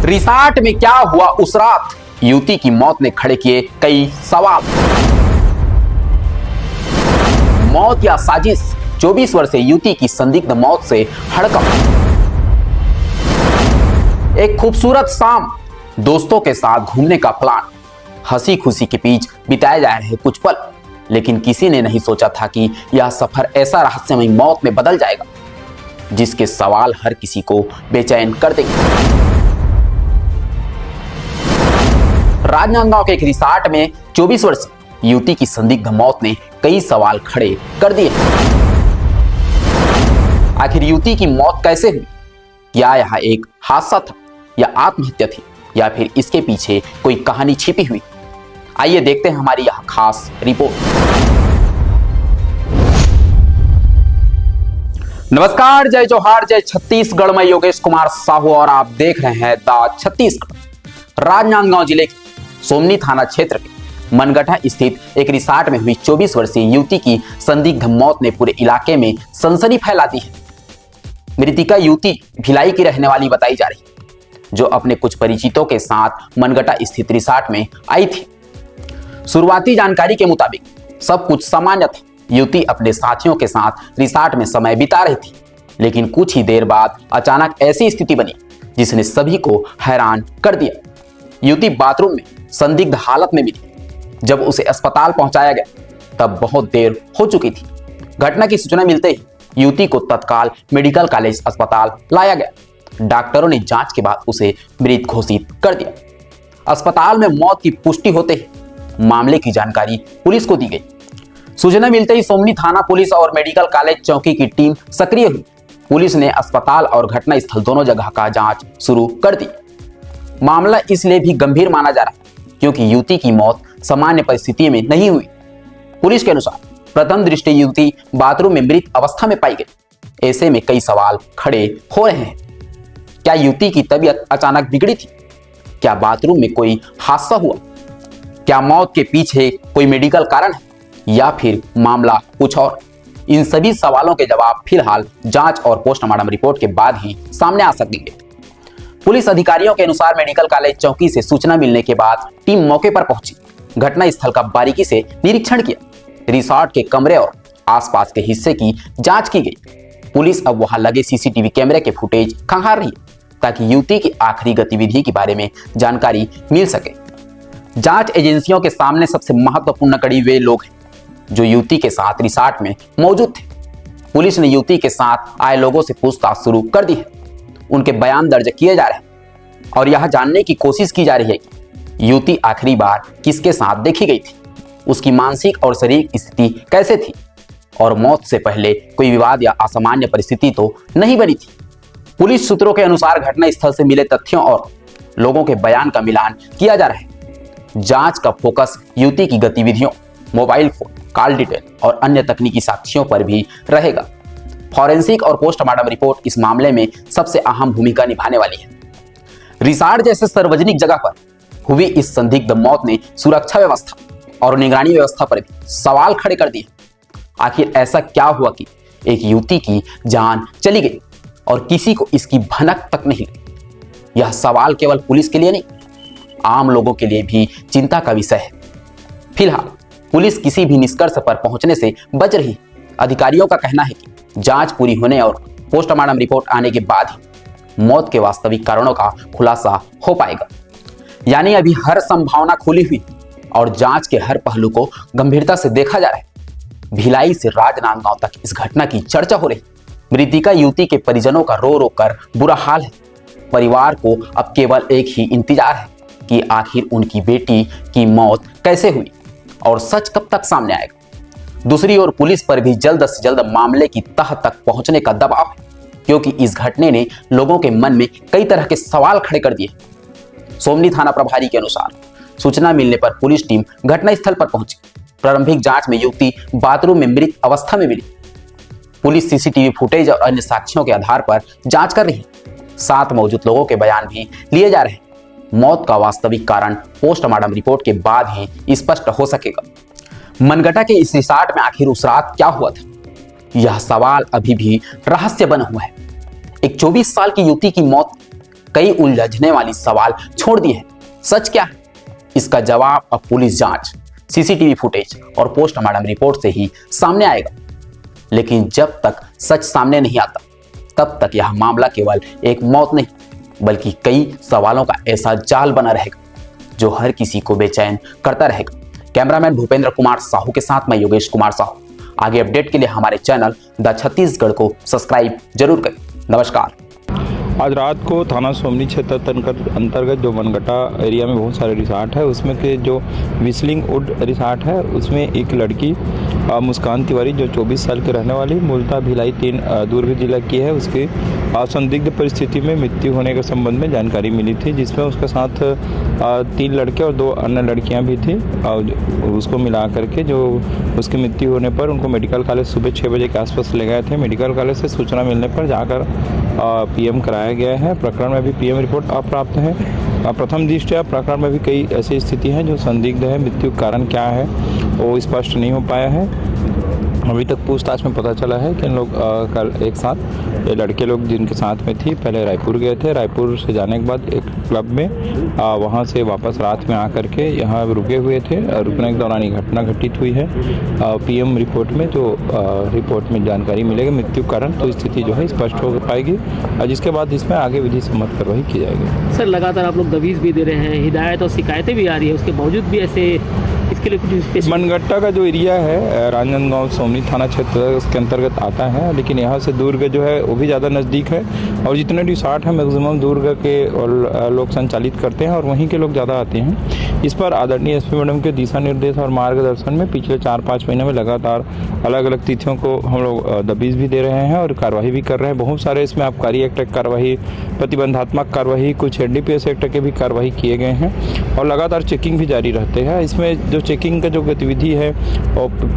Resort में क्या हुआ उस रात, युवती की मौत ने खड़े किए कई सवाल। मौत या साजिश, 24 वर्षीय युवती की संदिग्ध मौत से हड़कंप। एक खूबसूरत शाम, दोस्तों के साथ घूमने का प्लान, हंसी खुशी के बीच बिताए जा रहे कुछ पल, लेकिन किसी ने नहीं सोचा था कि यह सफर ऐसा रहस्यमय मौत में बदल जाएगा जिसके सवाल हर किसी को बेचैन कर देंगे। राजनांदगांव के एक रिसॉर्ट में 24 वर्षीय युवती की संदिग्ध मौत ने कई सवाल खड़े कर दिए। आखिर युवती की मौत कैसे हुई? क्या यह एक हादसा था या आत्महत्या थी या फिर इसके पीछे कोई कहानी छिपी हुई? आइए देखते हैं हमारी यह खास रिपोर्ट। नमस्कार, जय जोहार, जय छत्तीसगढ़। मैं योगेश कुमार साहू और आप देख रहे हैं द छत्तीसगढ़। राजनांदगांव जिले के सोमनी थाना क्षेत्र के मनगढ़ा स्थित एक रिसॉर्ट में हुई 24 वर्षीय युवती की संदिग्ध मौत ने पूरे इलाके में सनसनी फैला दी है। मृतिका युवती भिलाई की रहने वाली बताई जा रही है, जो अपने कुछ परिचितों के साथ मनगढ़ा स्थित रिसॉर्ट में आई थी। शुरुआती जानकारी के मुताबिक सब कुछ सामान्य था। युवती अपने साथियों के साथ रिसॉर्ट में समय बिता रही थी, लेकिन कुछ ही देर बाद अचानक ऐसी स्थिति बनी जिसने सभी को हैरान कर दिया। युवती बाथरूम में संदिग्ध हालत में मिली। जब उसे अस्पताल पहुंचाया गया तब बहुत देर हो चुकी थी। घटना की सूचना मिलते ही युवती को तत्काल मेडिकल कॉलेज अस्पताल लाया गया। डॉक्टरों ने जांच के बाद उसे मृत घोषित कर दिया। अस्पताल में मौत की पुष्टि होते ही मामले की जानकारी पुलिस को दी गई। सूचना मिलते ही सोमनी थाना पुलिस और मेडिकल कॉलेज चौकी की टीम सक्रिय हुई। पुलिस ने अस्पताल और घटना स्थल दोनों जगह का जांच शुरू कर दी। मामला इसलिए भी गंभीर माना जा रहा है क्योंकि युवती की मौत सामान्य परिस्थिति में नहीं हुई। पुलिस के अनुसार प्रथम दृष्टि युवती बाथरूम में मृत अवस्था में पाई गई। ऐसे में कई सवाल खड़े हो रहे हैं। क्या युवती की तबीयत अचानक बिगड़ी थी? क्या बाथरूम में कोई हादसा हुआ? क्या मौत के पीछे कोई मेडिकल कारण है या फिर मामला कुछ और? इन सभी सवालों के जवाब फिलहाल जांच और पोस्टमार्टम रिपोर्ट के बाद ही सामने आ सकेंगे। पुलिस अधिकारियों के अनुसार मेडिकल कॉलेज चौकी से सूचना मिलने के बाद टीम मौके पर पहुंची। घटना स्थल का बारीकी से निरीक्षण किया। रिसॉर्ट के कमरे और आसपास के हिस्से की जांच की गई। पुलिस अब वहां लगे सीसीटीवी कैमरे के फुटेज खंगाल रही है ताकि युवती की आखिरी गतिविधि के बारे में जानकारी मिल सके। जांच एजेंसियों के सामने सबसे महत्वपूर्ण कड़ी वे लोग हैं जो युवती के साथ रिसॉर्ट में मौजूद थे। पुलिस ने युवती के साथ आए लोगों से पूछताछ शुरू कर दी है। उनके बयान दर्ज किए जा रहे हैं और यह जानने की कोशिश की जा रही है कि युवती आखिरी बार किसके साथ देखी गई थी, उसकी मानसिक और शारीरिक स्थिति कैसे थी और मौत से पहले कोई विवाद या असामान्य परिस्थिति तो नहीं बनी थी। पुलिस सूत्रों के अनुसार घटना स्थल से मिले तथ्यों और लोगों के बयान का मिलान किया जा रहा है। जांच का फोकस युवती की गतिविधियों, मोबाइल फोन, कॉल डिटेल और अन्य तकनीकी साक्ष्यों पर भी रहेगा। फॉरेंसिक और पोस्टमार्टम रिपोर्ट इस मामले में सबसे अहम भूमिका निभाने वाली है। रिसॉर्ट जैसे सार्वजनिक जगह पर हुई इस संदिग्ध मौत ने सुरक्षा व्यवस्था और निगरानी व्यवस्था पर भी सवाल खड़े कर दिए। आखिर ऐसा क्या हुआ कि एक युवती की जान चली गई और किसी को इसकी भनक तक नहीं लगी? यह सवाल केवल पुलिस के लिए नहीं, आम लोगों के लिए भी चिंता का विषय है। फिलहाल पुलिस किसी भी निष्कर्ष पर पहुंचने से बच रही है। अधिकारियों का कहना है कि जांच पूरी होने और पोस्टमार्टम रिपोर्ट आने के बाद ही मौत के वास्तविक कारणों का खुलासा हो पाएगा। यानी अभी हर संभावना खुली हुई और जांच के हर पहलू को गंभीरता से देखा जा रहा है। भिलाई से राजनांदगांव तक इस घटना की चर्चा हो रही। मृतिका युवती के परिजनों का रो रो कर बुरा हाल है। परिवार को अब केवल एक ही इंतजार है कि आखिर उनकी बेटी की मौत कैसे हुई और सच कब तक सामने आएगा। दूसरी ओर पुलिस पर भी जल्द से जल्द मामले की तह तक पहुंचने का दबाव है क्योंकि इस घटने ने लोगों के मन में कई तरह के सवाल खड़े कर दिए। सोमनी थाना प्रभारी के अनुसार सूचना मिलने पर पुलिस टीम घटनास्थल पर पहुंची। प्रारंभिक जांच में युवती बाथरूम में मृत अवस्था में मिली। पुलिस सीसीटीवी फुटेज और अन्य साक्ष्यों के आधार पर जांच कर रही है। साथ मौजूद लोगों के बयान भी लिए जा रहे हैं। मौत का वास्तविक कारण पोस्टमार्टम रिपोर्ट के बाद ही स्पष्ट हो सकेगा। मनगढ़ा के इस रिसॉर्ट में आखिर उस रात क्या हुआ था, यह सवाल अभी भी रहस्य बना हुआ है। एक 24 साल की युवती की मौत कई उलझने वाली सवाल छोड़ दिए हैं। सच क्या है, इसका जवाब अब पुलिस जांच, सीसीटीवी फुटेज और पोस्टमार्टम रिपोर्ट से ही सामने आएगा। लेकिन जब तक सच सामने नहीं आता तब तक यह मामला केवल एक मौत नहीं बल्कि कई सवालों का ऐसा जाल बना रहेगा जो हर किसी को बेचैन करता रहेगा। कैमरामैन भूपेंद्र कुमार साहू के साथ मैं योगेश कुमार साहू। आगे अपडेट के लिए हमारे चैनल द छत्तीसगढ़ को सब्सक्राइब जरूर करें। नमस्कार। आज रात को थाना सोमनी क्षेत्र अंतर्गत जो मनगटा एरिया में बहुत सारे रिसार्ट है, उसमें के जो विस्लिंग वुड रिसार्ट है उसमें एक लड़की मुस्कान तिवारी जो 24 साल की रहने वाली मूलतः भिलाई 3 दुर्ग जिला की है, उसकी संदिग्ध परिस्थिति में मृत्यु होने के संबंध में जानकारी मिली थी, जिसमें उसके साथ 3 लड़के और 2 अन्य लड़कियां भी थी। और उसको मिला करके जो उसकी मृत्यु होने पर उनको मेडिकल कॉलेज सुबह 6 बजे के आसपास ले गए थे। मेडिकल कॉलेज से सूचना मिलने पर जाकर पीएम कराया गया है। प्रकरण में भी पीएम रिपोर्ट अप्राप्त है। प्रथम दृष्टया प्रकरण में भी कई ऐसी स्थिति हैं जो संदिग्ध है। मृत्यु कारण क्या है वो स्पष्ट नहीं हो पाया है। अभी तक पूछताछ में पता चला है कि इन लोग कल एक साथ, ये लड़के लोग जिनके साथ में थी, पहले रायपुर गए थे। रायपुर से जाने के बाद एक क्लब में वहाँ से वापस रात में आकर के यहाँ रुके हुए थे। रुकने के दौरान ये घटना घटित हुई है। पीएम रिपोर्ट में जो रिपोर्ट में जानकारी मिलेगी मृत्यु कारण, तो स्थिति जो है स्पष्ट हो पाएगी, जिसके बाद इसमें आगे विधि सम्मत कार्रवाई की जाएगी। सर, लगातार आप लोग दबीज भी दे रहे हैं, हिदायत और शिकायतें भी आ रही है, उसके बावजूद भी ऐसे इसके लिए कुछ मनगट्टा का जो एरिया है राजनांदगांव सोमनी थाना क्षेत्र उसके अंतर्गत आता है, लेकिन यहाँ से दुर्ग जो है वो भी ज़्यादा नज़दीक है। और जितने रिसार्ट हैं मैक्सिमम दुर्ग के और लोग संचालित करते हैं और वहीं के लोग ज़्यादा आते हैं। इस पर आदरणीय एसपी मैडम के दिशा निर्देश और मार्गदर्शन में पिछले 4-5 महीने में लगातार अलग अलग तिथियों को हम लोग दबीज भी दे रहे हैं और कार्रवाई भी कर रहे हैं। बहुत सारे इसमें आबकारी एक्ट की कार्रवाई, प्रतिबंधात्मक कार्रवाई, कुछ NDPS एक्ट के भी कार्रवाई किए गए हैं और लगातार चेकिंग भी जारी रहते हैं। इसमें जो चेकिंग का जो गतिविधि है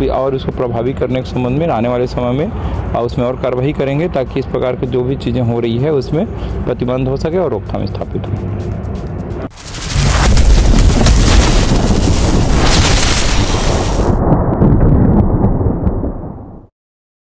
और उसको प्रभावी करने के संबंध में आने वाले समय में उसमें और कार्रवाई करेंगे ताकि इस प्रकार की जो भी चीज़ें हो रही है उसमें प्रतिबंध हो सके और रोकथाम स्थापित हो।